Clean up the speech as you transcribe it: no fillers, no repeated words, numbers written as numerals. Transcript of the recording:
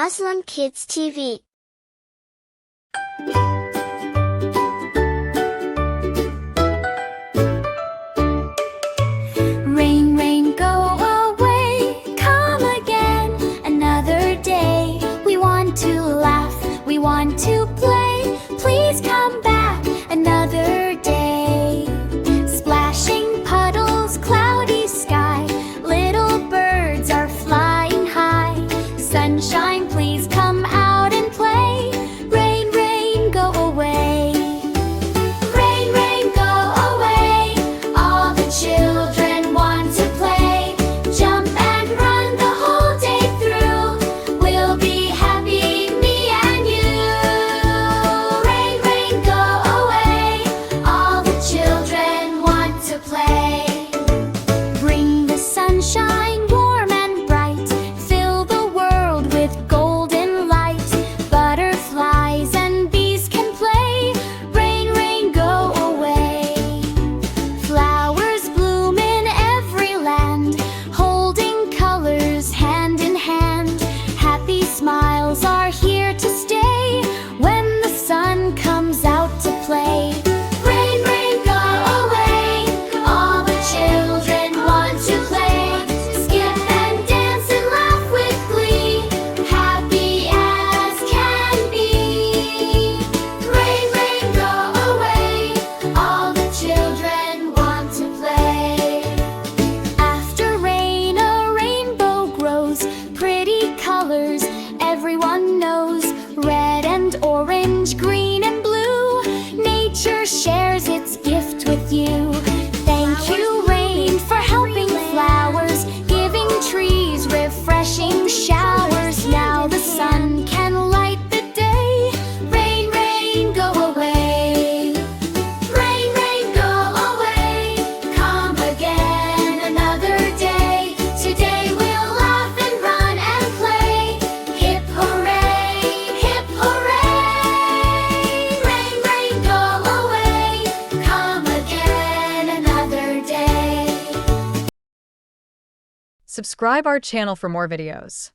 Muslim Kids TV. Rain, rain, go away, come again, another day. We want to laugh, we want to play, please come back, another day. Splashing puddles, cloudy sky, little birds are flying high. Sunshine, please come out and play, rain, rain, go away. Rain, rain, go away, all the children want to play. Jump and run the whole day through, we'll be happy, me and you. Rain, rain, go away, all the children want to play. Bring the sunshine warm and bright, fill the world with golden light. Butterflies and bees can play, rain, rain, go away. Flowers bloom in every land, holding colors hand in hand. Happy smiles are here to stay when the sun comes out to play. Rain, rain, go away, all the children want to play. Skip and dance and laugh with glee, happy as can be. Rain, rain, go away, all the children want to play. After rain, a rainbow grows, pretty colors everyone knows. Red and orange, green and blue, nature shares its gift with you. Thank you, rain, for helping flowers, giving trees refreshing showers. Now the sun can light the day, rain, rain, go away. Rain, rain, go away, come again another day. Today we'll laugh and run and play, hip hooray, hip hooray. Rain, rain, go away, come again another day. Subscribe our channel for more videos.